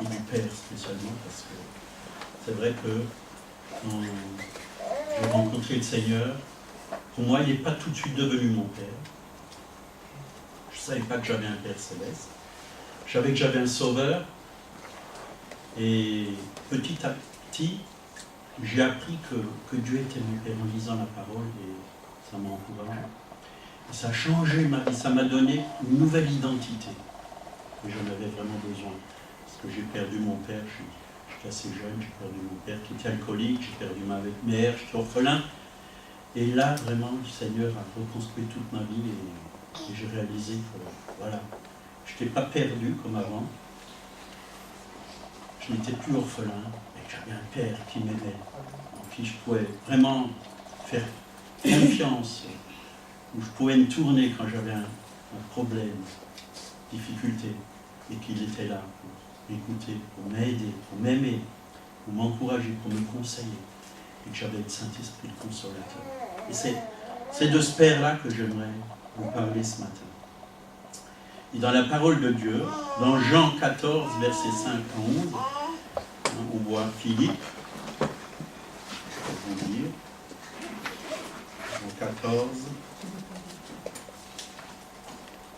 et du Père spécialement, parce que c'est vrai que quand j'ai rencontré le Seigneur, pour moi, il n'est pas tout de suite devenu mon Père. Je ne savais pas que j'avais un Père céleste. Je savais que j'avais un Sauveur. Et petit à petit, j'ai appris que Dieu était mon Père en lisant la parole et ça m'a encouragé. Et ça a changé ma vie, ça m'a donné une nouvelle identité. Et j'en avais vraiment besoin. Parce que j'ai perdu mon père, j'étais assez jeune, j'ai perdu mon père qui était alcoolique, j'ai perdu ma mère, j'étais orphelin. Et là, vraiment, le Seigneur a reconstruit toute ma vie et j'ai réalisé que, voilà, je n'étais pas perdu comme avant. Je n'étais plus orphelin, et que j'avais un père qui m'aimait, en qui je pouvais vraiment faire confiance, où je pouvais me tourner quand j'avais un problème, difficulté, et qu'il était là pour m'écouter, pour m'aider, pour m'aimer, pour m'encourager, pour me conseiller, et que j'avais le Saint-Esprit, le Consolateur. Et c'est de ce Père-là que j'aimerais vous parler ce matin. Et dans la parole de Dieu, dans Jean 14, versets 5 à 11, on voit Philippe, je vais vous lire, Jean 14,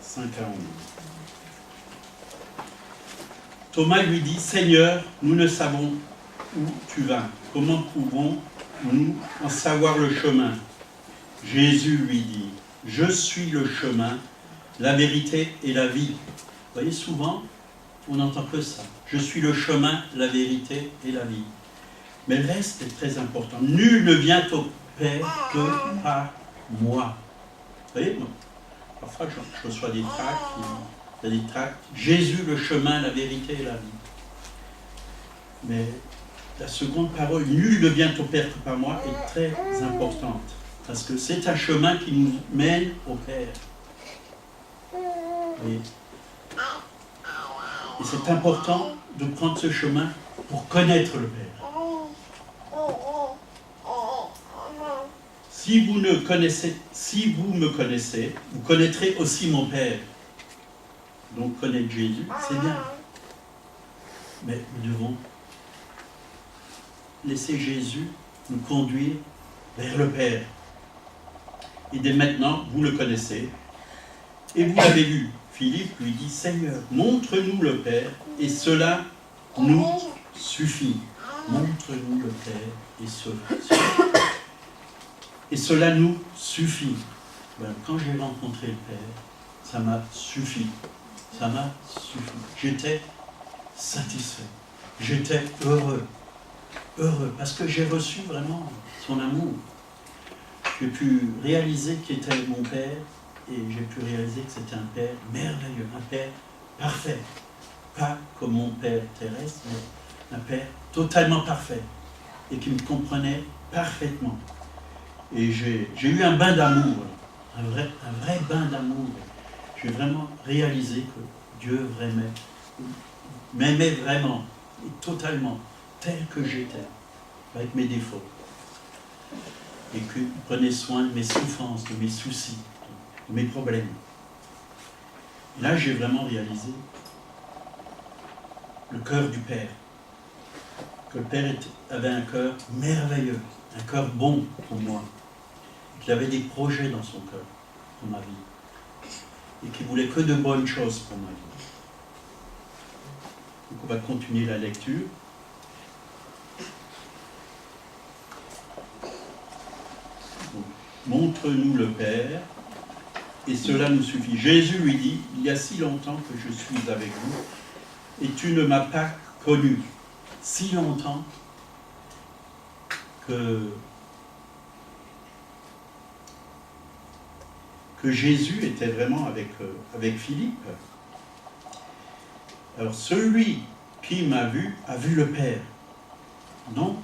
5 à 11. Thomas lui dit, Seigneur, nous ne savons où tu vas. Comment pouvons-nous en savoir le chemin? Jésus lui dit, je suis le chemin, la vérité et la vie. Vous voyez, souvent, on n'entend que ça. Je suis le chemin, la vérité et la vie. Mais le reste est très important. Nul ne vient au Père que par moi. Vous voyez, parfois je reçois des tracts, Jésus, le chemin, la vérité et la vie. Mais la seconde parole, nul ne vient au Père que par moi, est très importante. Parce que c'est un chemin qui nous mène au Père. Et c'est important de prendre ce chemin pour connaître le Père. Si vous me connaissez, vous connaîtrez aussi mon Père. Donc connaître Jésus, c'est bien. Mais nous devons laisser Jésus nous conduire vers le Père. Et dès maintenant, vous le connaissez. Et vous l'avez vu. Philippe lui dit, Seigneur, montre-nous le Père, et cela nous suffit. Montre-nous le Père, et cela nous suffit. Ben, quand j'ai rencontré le Père, ça m'a suffi. Ça m'a suffi. J'étais satisfait. J'étais heureux. Heureux, parce que j'ai reçu vraiment son amour. J'ai pu réaliser qu'il était mon Père, et j'ai pu réaliser que c'était un Père merveilleux, un Père parfait. Pas comme mon Père terrestre, mais un Père totalement parfait, et qui me comprenait parfaitement. Et j'ai eu un bain d'amour, un vrai bain d'amour. J'ai vraiment réalisé que Dieu m'aimait vraiment, et totalement, tel que j'étais, avec mes défauts. Et qu'il prenait soin de mes souffrances, de mes soucis, de mes problèmes. Et là, j'ai vraiment réalisé le cœur du Père. Que le Père avait un cœur merveilleux, un cœur bon pour moi. Qu'il avait des projets dans son cœur, pour ma vie. Et qu'il voulait que de bonnes choses pour ma vie. Donc on va continuer la lecture. Montre-nous le Père, et cela nous suffit. Jésus lui dit, il y a si longtemps que je suis avec vous, et tu ne m'as pas connu. Si longtemps que Jésus était vraiment avec Philippe. Alors celui qui m'a vu a vu le Père. Donc,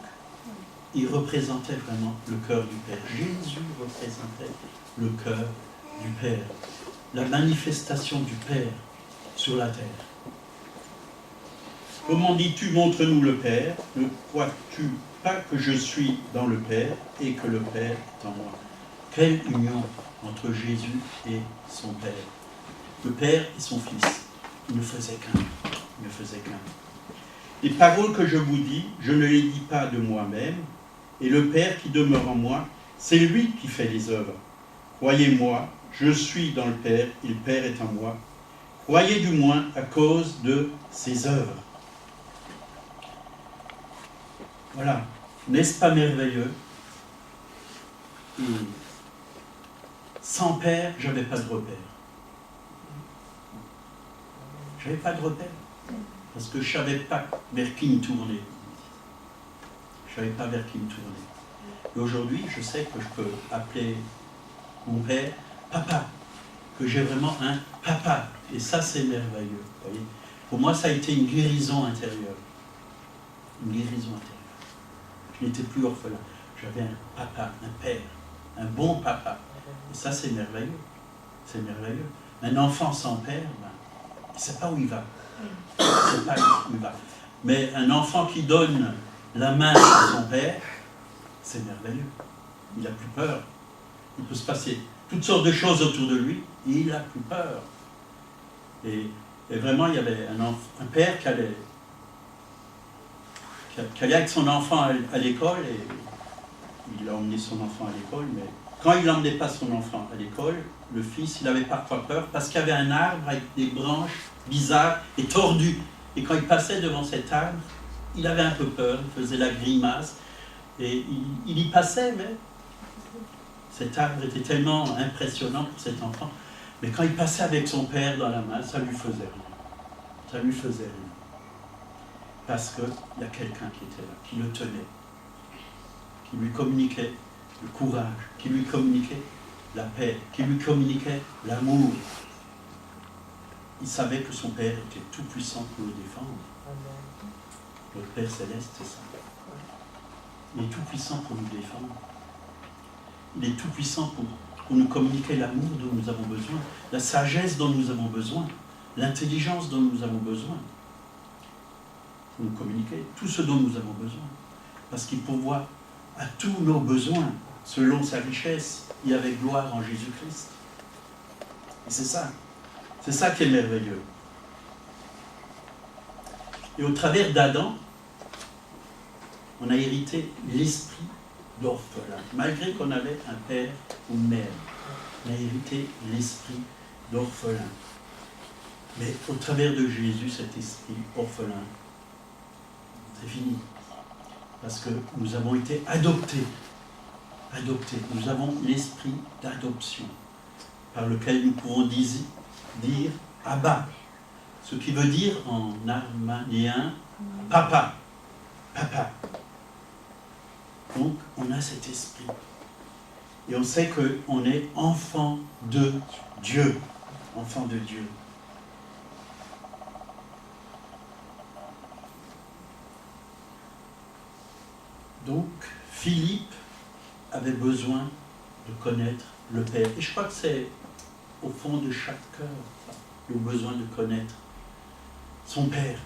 il représentait vraiment le cœur du Père. Jésus représentait le cœur du Père. La manifestation du Père sur la terre. Comment dis-tu, montre-nous le Père? Ne crois-tu pas que je suis dans le Père et que le Père est en moi? Quelle union entre Jésus et son Père. Le Père et son Fils. Ils ne faisaient qu'un. Il ne faisait qu'un. Les paroles que je vous dis, je ne les dis pas de moi-même, et le Père qui demeure en moi, c'est lui qui fait les œuvres. Croyez-moi, je suis dans le Père, et le Père est en moi. Croyez du moins à cause de ses œuvres. Voilà. N'est-ce pas merveilleux? Et sans Père, je n'avais pas de repère. Je n'avais pas de repère. Parce que je ne savais pas vers qui me tourner. Je ne savais pas vers qui me tourner. Et aujourd'hui, je sais que je peux appeler mon père papa. Que j'ai vraiment un papa. Et ça, c'est merveilleux. Voyez, pour moi, ça a été une guérison intérieure. Une guérison intérieure. Je n'étais plus orphelin. J'avais un papa, un père, un bon papa. Et ça, c'est merveilleux. C'est merveilleux. Un enfant sans père, ben, il ne sait pas où il va. Il ne sait pas où il va. Mais un enfant qui donne la main à son père, c'est merveilleux. Il n'a plus peur. Il peut se passer toutes sortes de choses autour de lui, et il n'a plus peur. Et vraiment, il y avait un père qui allait avec son enfant à l'école, et il a emmené son enfant à l'école, mais quand il n'emmenait pas son enfant à l'école, le fils, il avait parfois peur, parce qu'il y avait un arbre avec des branches bizarres et tordues. Et quand il passait devant cet arbre, il avait un peu peur, il faisait la grimace, et il y passait, mais cet arbre était tellement impressionnant pour cet enfant. Mais quand il passait avec son père dans la main, ça lui faisait rien. Ça lui faisait rien. Parce qu'il y a quelqu'un qui était là, qui le tenait, qui lui communiquait le courage, qui lui communiquait la paix, qui lui communiquait l'amour. Il savait que son père était tout puissant pour le défendre. Notre Père Céleste, c'est ça. Il est tout puissant pour nous défendre. Il est tout puissant pour nous communiquer l'amour dont nous avons besoin, la sagesse dont nous avons besoin, l'intelligence dont nous avons besoin. Pour nous communiquer tout ce dont nous avons besoin. Parce qu'il pourvoit à tous nos besoins, selon sa richesse et avec gloire en Jésus-Christ. Et c'est ça qui est merveilleux. Et au travers d'Adam, on a hérité l'esprit d'orphelin. Malgré qu'on avait un père ou une mère, on a hérité l'esprit d'orphelin. Mais au travers de Jésus, cet esprit orphelin, c'est fini. Parce que nous avons été adoptés. Adoptés. Nous avons l'esprit d'adoption, par lequel nous pourrons dire Abba. Ce qui veut dire en arménien papa. Papa. Donc, on a cet esprit. Et on sait qu'on est enfant de Dieu. Enfant de Dieu. Donc, Philippe avait besoin de connaître le Père. Et je crois que c'est au fond de chaque cœur, le besoin de connaître son Père.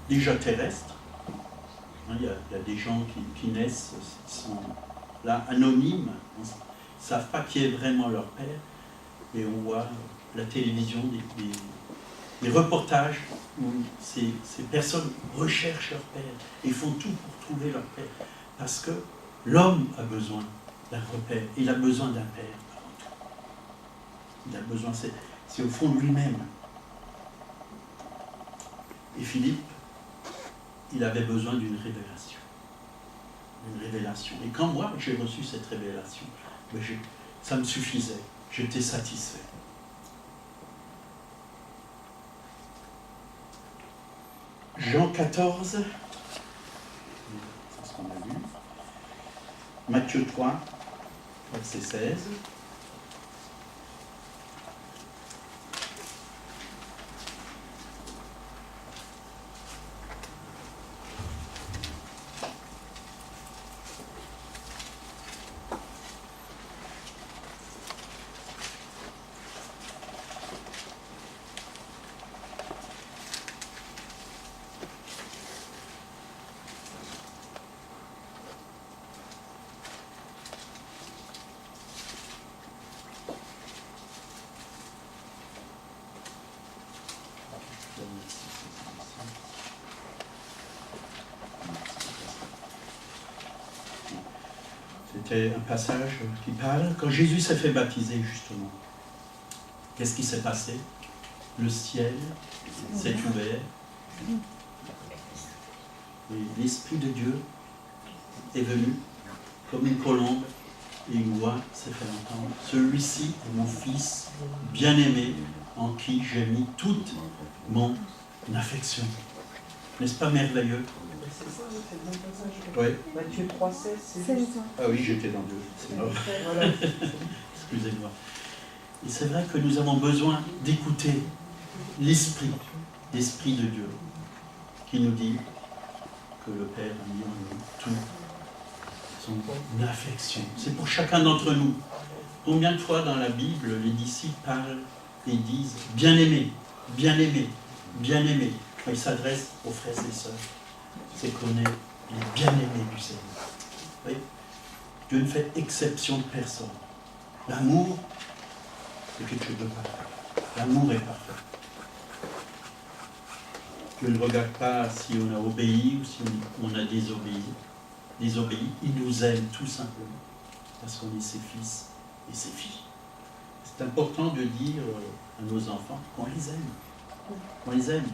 Déjà terrestre. Il y a des gens qui naissent, qui sont là, anonymes, ils ne savent pas qui est vraiment leur Père. Et on voit la télévision, des reportages où ces personnes recherchent leur Père et font tout pour trouver leur Père. Parce que l'homme a besoin d'un repère, il a besoin d'un Père avant tout. Il a besoin, c'est au fond de lui-même. Et Philippe, il avait besoin d'une révélation. Une révélation. Et quand moi, j'ai reçu cette révélation, ça me suffisait. J'étais satisfait. Jean 14, c'est ce qu'on a vu. Matthieu 3, verset 16. C'était un passage qui parle quand Jésus s'est fait baptiser, justement. Qu'est-ce qui s'est passé? Le ciel s'est ouvert et l'Esprit de Dieu est venu comme une colombe et une voix s'est fait entendre. Celui-ci est mon Fils bien-aimé en qui j'ai mis toute mon affection. N'est-ce pas merveilleux? C'est ça, c'est le bon passage. Oui. Matthieu 3,16, c'est juste. Ah oui, j'étais dans deux. C'est mort. Voilà. Excusez-moi. Et c'est vrai que nous avons besoin d'écouter l'Esprit de Dieu, qui nous dit que le Père a mis en nous tout son affection. C'est pour chacun d'entre nous. Combien de fois dans la Bible, les disciples parlent et disent « bien-aimé, bien-aimé, bien-aimé » quand ils s'adressent aux frères et sœurs. C'est qu'on est les bien-aimés du Seigneur. Vous voyez, Dieu ne fait exception de personne. L'amour, c'est quelque chose de parfait. L'amour est parfait. Dieu ne regarde pas si on a obéi ou si on a désobéi. Il nous aime tout simplement parce qu'on est ses fils et ses filles. C'est important de dire à nos enfants qu'on les aime. On les aime.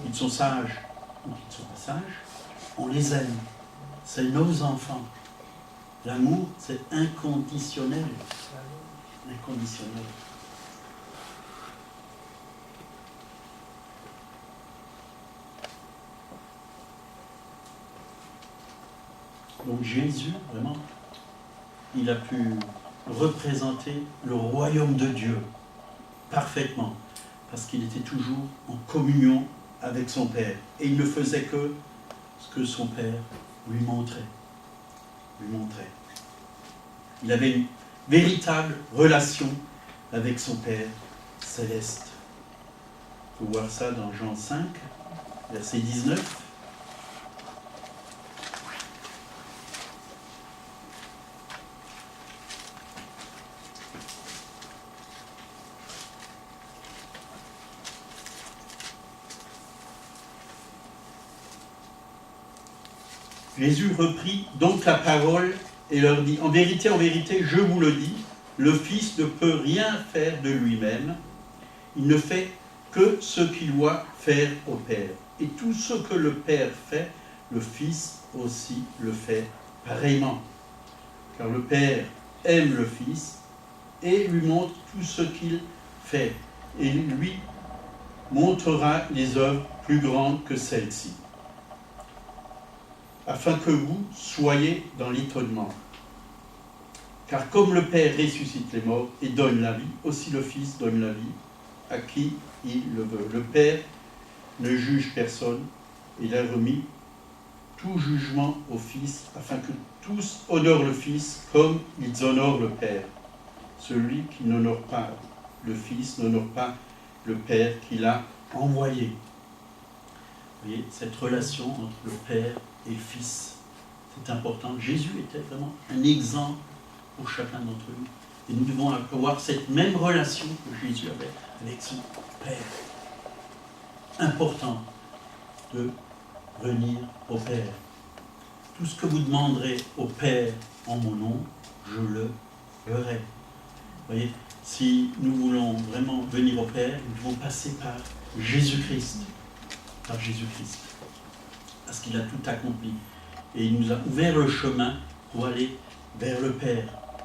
Ils sont sages ou ils ne sont pas sages. On les aime. C'est nos enfants. L'amour, c'est inconditionnel. Inconditionnel. Donc Jésus, vraiment, il a pu représenter le royaume de Dieu parfaitement, parce qu'il était toujours en communion avec son Père. Et il ne faisait que ce que son Père lui montrait. Il avait une véritable relation avec son Père céleste. Il faut voir ça dans Jean 5, verset 19. Jésus reprit donc la parole et leur dit, en vérité, je vous le dis, le Fils ne peut rien faire de lui-même, il ne fait que ce qu'il doit faire au Père. Et tout ce que le Père fait, le Fils aussi le fait pareillement. Car le Père aime le Fils et lui montre tout ce qu'il fait, et lui montrera les œuvres plus grandes que celles-ci, afin que vous soyez dans l'étonnement. Car comme le Père ressuscite les morts et donne la vie, aussi le Fils donne la vie à qui il le veut. Le Père ne juge personne, il a remis tout jugement au Fils, afin que tous honorent le Fils comme ils honorent le Père. Celui qui n'honore pas le Fils n'honore pas le Père qui l'a envoyé. Vous voyez, cette relation entre le Père et le Fils, c'est important. Jésus était vraiment un exemple pour chacun d'entre nous. Et nous devons avoir cette même relation que Jésus avait avec son Père. Important de venir au Père. Tout ce que vous demanderez au Père en mon nom, je le ferai. Vous voyez, si nous voulons vraiment venir au Père, nous devons passer par Jésus-Christ. Par Jésus-Christ. Parce qu'il a tout accompli. Et il nous a ouvert le chemin pour aller vers le Père.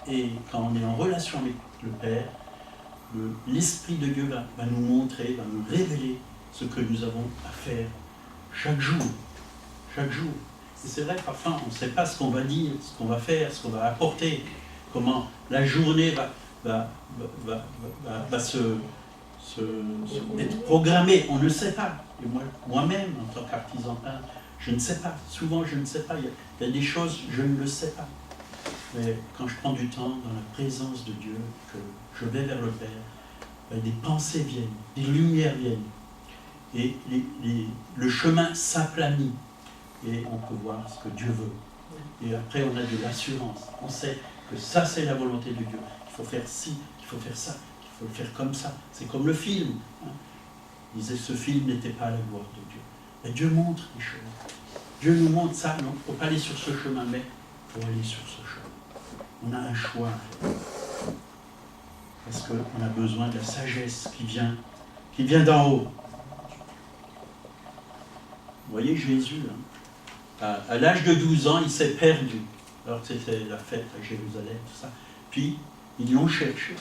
Et quand on est en relation avec le Père, l'Esprit de Dieu va nous montrer, va nous révéler ce que nous avons à faire chaque jour. Chaque jour. Et c'est vrai, parfois, on ne sait pas ce qu'on va dire, ce qu'on va faire, ce qu'on va apporter, comment la journée va être programmée. On ne sait pas. Et moi-même, en tant qu'artisan peintre, je ne sais pas. Souvent, je ne sais pas. Il y a des choses, je ne le sais pas. Mais quand je prends du temps dans la présence de Dieu, que je vais vers le Père, des pensées viennent, des lumières viennent. Et le chemin s'aplanit. Et on peut voir ce que Dieu veut. Et après, on a de l'assurance. On sait que ça, c'est la volonté de Dieu. Il faut faire ci, qu'il faut faire ça, qu'il faut le faire comme ça. C'est comme le film. Il disait, ce film n'était pas à la gloire de Dieu. Et Dieu montre les chemins. Dieu nous montre ça. Non, il ne faut pas aller sur ce chemin, mais il faut aller sur ce chemin. On a un choix. Parce qu'on a besoin de la sagesse qui vient d'en haut. Vous voyez Jésus, hein, à l'âge de 12 ans, il s'est perdu. Alors c'était la fête à Jérusalem, tout ça. Puis, ils l'ont cherché.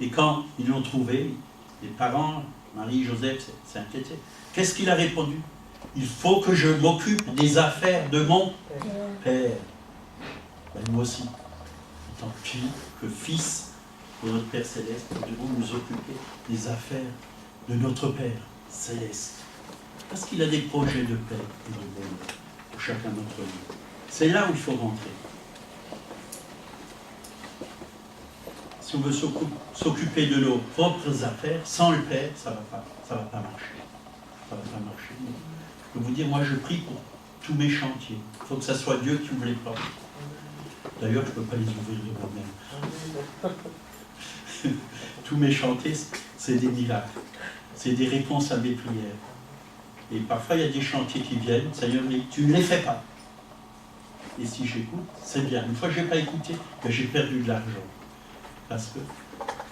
Et quand ils l'ont trouvé, les parents, Marie, Joseph, s'est inquiété. Qu'est-ce qu'il a répondu? Il faut que je m'occupe des affaires de mon Père. Ben, nous aussi, en tant que fils de notre Père Céleste, nous devons nous occuper des affaires de notre Père Céleste. Parce qu'il a des projets de paix et de bonheur pour chacun d'entre nous. C'est là où il faut rentrer. Si on veut s'occuper de nos propres affaires, sans le Père, ça ne va pas marcher. Ça va pas marcher. Je peux vous dire, moi je prie pour tous mes chantiers. Il faut que ça soit Dieu qui ouvre les portes. D'ailleurs, je ne peux pas les ouvrir de moi-même. Tous mes chantiers, c'est des miracles. C'est des réponses à mes prières. Et parfois, il y a des chantiers qui viennent. Seigneur, mais tu ne les fais pas. Et si j'écoute, c'est bien. Une fois que je n'ai pas écouté, ben, j'ai perdu de l'argent. Parce que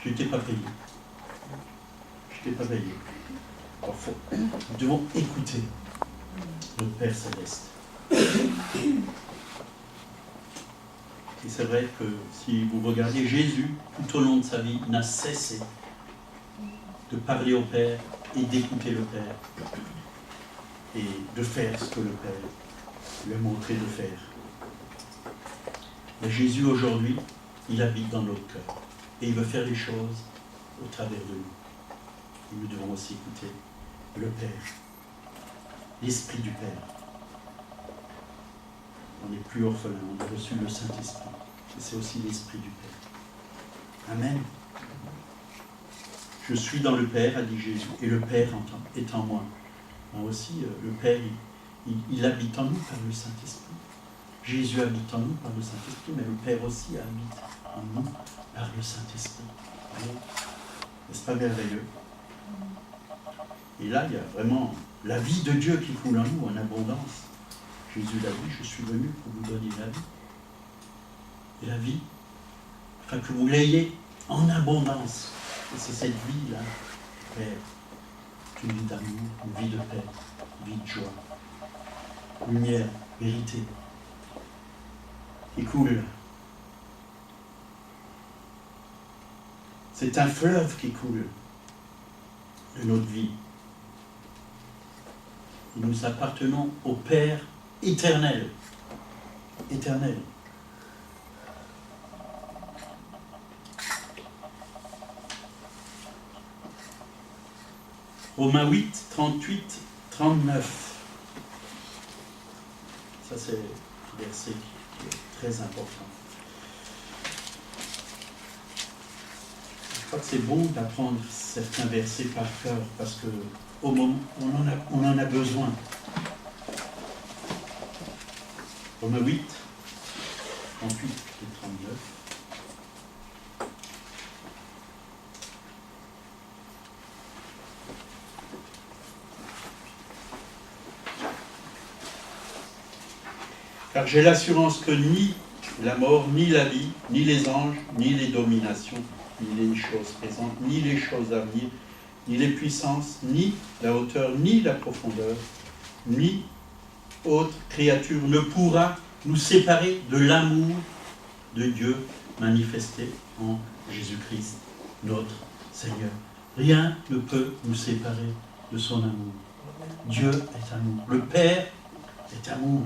je n'étais pas payé. Je n'étais pas payé. Alors, nous devons écouter notre Père Céleste. Et c'est vrai que si vous regardez Jésus, tout au long de sa vie, n'a cessé de parler au Père et d'écouter le Père. Et de faire ce que le Père lui a montré de faire. Mais Jésus aujourd'hui, il habite dans notre cœur. Et il veut faire les choses au travers de nous. Et nous devons aussi écouter le Père, l'Esprit du Père. On n'est plus orphelin, on a reçu le Saint-Esprit. Et c'est aussi l'Esprit du Père. Amen. Je suis dans le Père, a dit Jésus, et le Père est en moi. Moi aussi, le Père, il habite en nous par le Saint-Esprit. Jésus habite en nous par le Saint-Esprit, mais le Père aussi habite en nous par le Saint-Esprit. N'est-ce pas merveilleux? Et là, il y a vraiment la vie de Dieu qui coule en nous en abondance. Jésus l'a dit, je suis venu pour vous donner la vie. Et la vie, afin que vous l'ayez en abondance. Et c'est cette vie-là, Père, une vie d'amour, une vie de paix, une vie de joie, lumière, vérité, qui coule. C'est un fleuve qui coule de notre vie. Et nous appartenons au Père éternel. Éternel. Romains 8, 38, 39. Ça, c'est un verset qui est très important. Je crois que c'est bon d'apprendre certains versets par cœur parce que au moment où on en a besoin. Romains 8, 38 et 39. Car j'ai l'assurance que ni la mort, ni la vie, ni les anges, ni les dominations, ni les choses présentes, ni les choses à venir, ni les puissances, ni la hauteur, ni la profondeur, ni autre créature ne pourra nous séparer de l'amour de Dieu manifesté en Jésus-Christ, notre Seigneur. Rien ne peut nous séparer de son amour. Dieu est amour. Le Père est amour.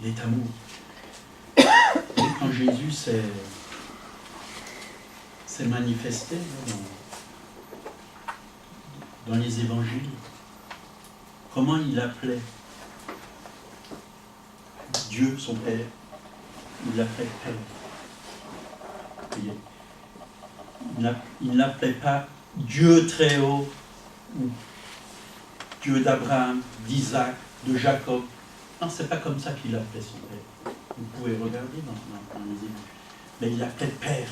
Il est amour. Et quand Jésus s'est manifesté dans les évangiles, comment il appelait Dieu, son Père? Il l'appelait Père. Il n'appelait pas Dieu très haut, ou Dieu d'Abraham, d'Isaac, de Jacob. Non, c'est pas comme ça qu'il appelait son Père. Vous pouvez regarder dans les évangiles. Mais il l'appelait Père,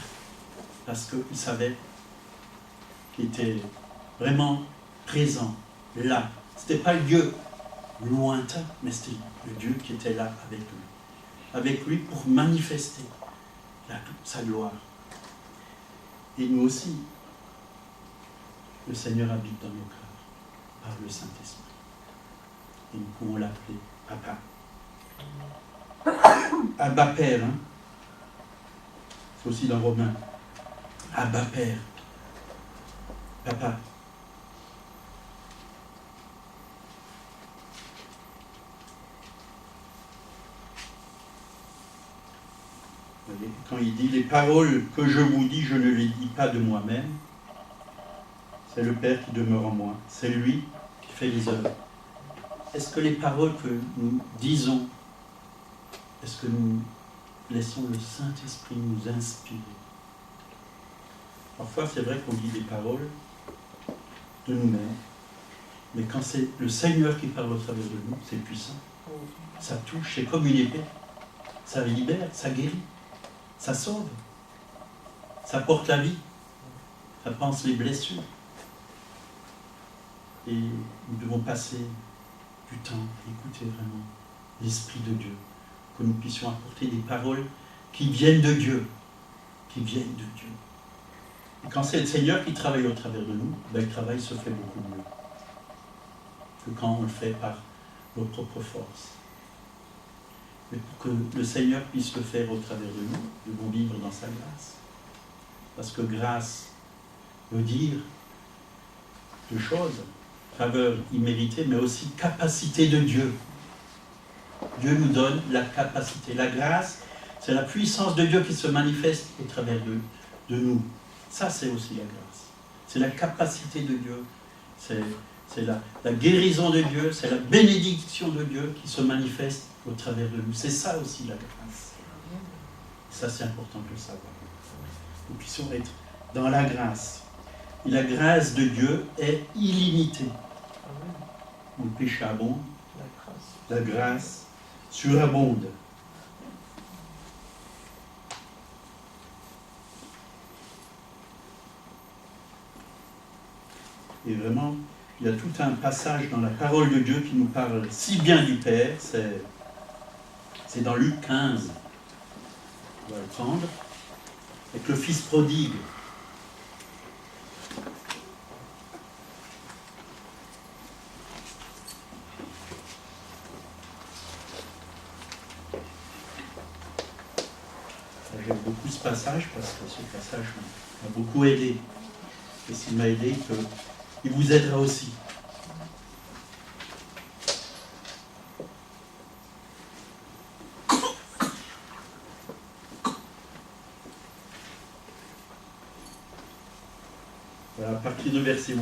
parce qu'il savait qu'il était vraiment présent, là. C'était pas le Dieu lointain, mais c'était le Dieu qui était là avec lui. Avec lui pour manifester Il a toute sa gloire. Et nous aussi, le Seigneur habite dans nos cœurs par le Saint-Esprit. Et nous pouvons l'appeler Papa. Abba Père, hein? C'est aussi dans Romains. Abba Père. Papa. Vous voyez, quand il dit « Les paroles que je vous dis, je ne les dis pas de moi-même. C'est le Père qui demeure en moi. C'est lui qui fait les œuvres. » Est-ce que les paroles que nous disons, est-ce que nous laissons le Saint-Esprit nous inspirer? Parfois, c'est vrai qu'on dit des paroles de nous-mêmes, mais quand c'est le Seigneur qui parle au travers de nous, c'est puissant. Ça touche, c'est comme une épée. Ça libère, ça guérit, ça sauve, ça porte la vie, ça panse les blessures. Et nous devons passer du temps à écouter vraiment l'Esprit de Dieu, que nous puissions apporter des paroles qui viennent de Dieu, qui viennent de Dieu. Et quand c'est le Seigneur qui travaille au travers de nous, ben, le travail se fait beaucoup mieux que quand on le fait par nos propres forces. Mais pour que le Seigneur puisse le faire au travers de nous, nous devons vivre dans sa grâce. Parce que grâce veut dire deux choses. Faveur imméritée, mais aussi capacité de Dieu. Dieu nous donne la capacité. La grâce, c'est la puissance de Dieu qui se manifeste au travers de nous. Ça, c'est aussi la grâce. C'est la capacité de Dieu. C'est la guérison de Dieu. C'est la bénédiction de Dieu qui se manifeste au travers de nous. C'est ça aussi la grâce. Ça, c'est important de le savoir. Nous puissions être dans la grâce. Et la grâce de Dieu est illimitée. Où le péché abonde, la grâce surabonde. Et vraiment, il y a tout un passage dans la parole de Dieu qui nous parle si bien du Père. C'est dans Luc 15. On va le prendre. Avec le Fils prodigue. J'aime beaucoup ce passage parce que ce passage m'a beaucoup aidé. Et s'il m'a aidé, il vous aidera aussi. Voilà, à partir de verset 11.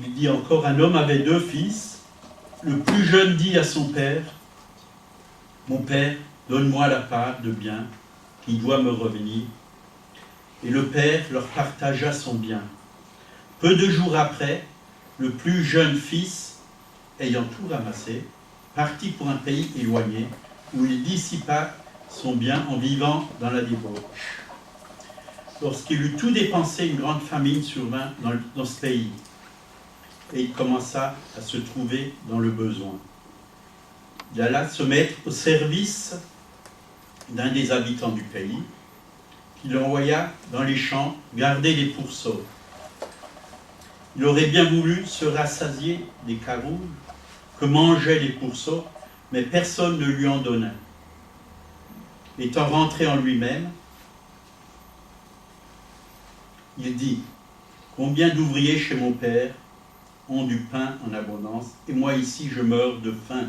Il dit encore, un homme avait 2 fils. Le plus jeune dit à son père, « Mon père, donne-moi la part de bien qui doit me revenir. » Et le père leur partagea son bien. Peu de jours après, le plus jeune fils, ayant tout ramassé, partit pour un pays éloigné, où il dissipa son bien en vivant dans la débauche. Lorsqu'il eut tout dépensé, une grande famine survint dans ce pays. Et il commença à se trouver dans le besoin. Il alla se mettre au service d'un des habitants du pays, qui l'envoya dans les champs garder les pourceaux. Il aurait bien voulu se rassasier des carouges que mangeaient les pourceaux, mais personne ne lui en donnait. Étant rentré en lui-même, il dit, « Combien d'ouvriers chez mon père ont du pain en abondance, et moi ici je meurs de faim.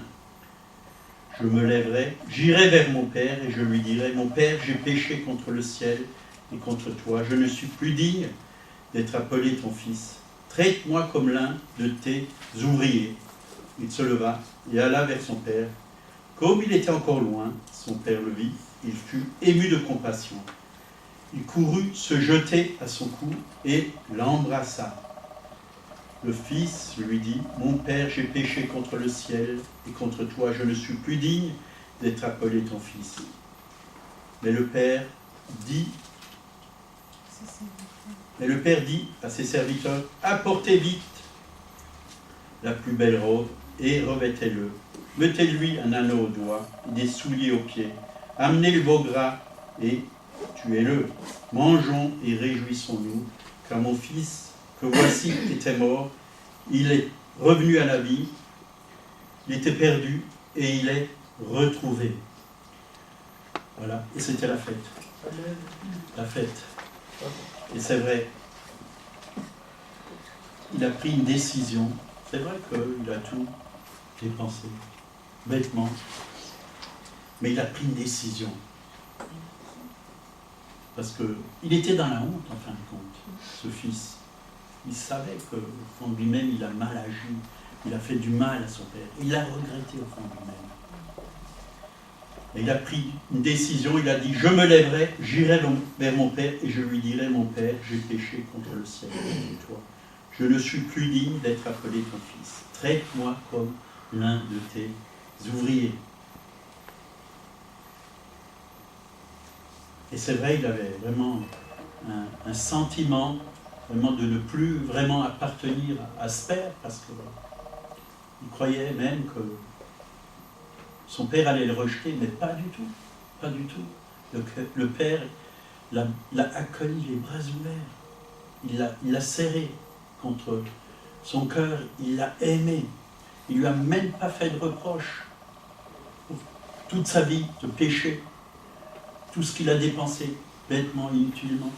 Je me lèverai, j'irai vers mon père, et je lui dirai, mon père, j'ai péché contre le ciel et contre toi, je ne suis plus digne d'être appelé ton fils. Traite-moi comme l'un de tes ouvriers. » Il se leva et alla vers son père. Comme il était encore loin, son père le vit, il fut ému de compassion. Il courut se jeter à son cou et l'embrassa. Le fils lui dit, « Mon père, j'ai péché contre le ciel et contre toi, je ne suis plus digne d'être appelé ton fils. » Mais le père dit à ses serviteurs, « Apportez vite la plus belle robe et revêtez-le. Mettez-lui un anneau au doigt et des souliers aux pieds. Amenez le veau gras et tuez-le. Mangeons et réjouissons-nous, car mon fils, que voici, était mort, il est revenu à la vie, il était perdu et il est retrouvé. Voilà, et c'était la fête. La fête. Et c'est vrai, il a pris une décision. C'est vrai qu'il a tout dépensé, bêtement, mais il a pris une décision. Parce qu'il était dans la honte, en fin de compte, ce fils. Il savait qu'au fond de lui-même, il a mal agi, il a fait du mal à son père. Il l'a regretté au fond de lui-même. Et il a pris une décision, il a dit, je me lèverai, j'irai vers mon père et je lui dirai, mon père, j'ai péché contre le ciel et toi. Je ne suis plus digne d'être appelé ton fils. Traite-moi comme l'un de tes ouvriers. Et c'est vrai, il avait vraiment un sentiment vraiment de ne plus vraiment appartenir à ce père, parce qu'il croyait même que son père allait le rejeter, mais pas du tout, pas du tout. Le père l'a accueilli les bras ouverts, il l'a serré contre son cœur, il l'a aimé, il lui a même pas fait de reproche pour toute sa vie de péché, tout ce qu'il a dépensé, bêtement, inutilement.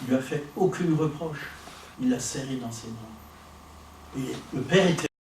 Il lui a fait aucune reproche, il l'a serré dans ses bras. Et le père était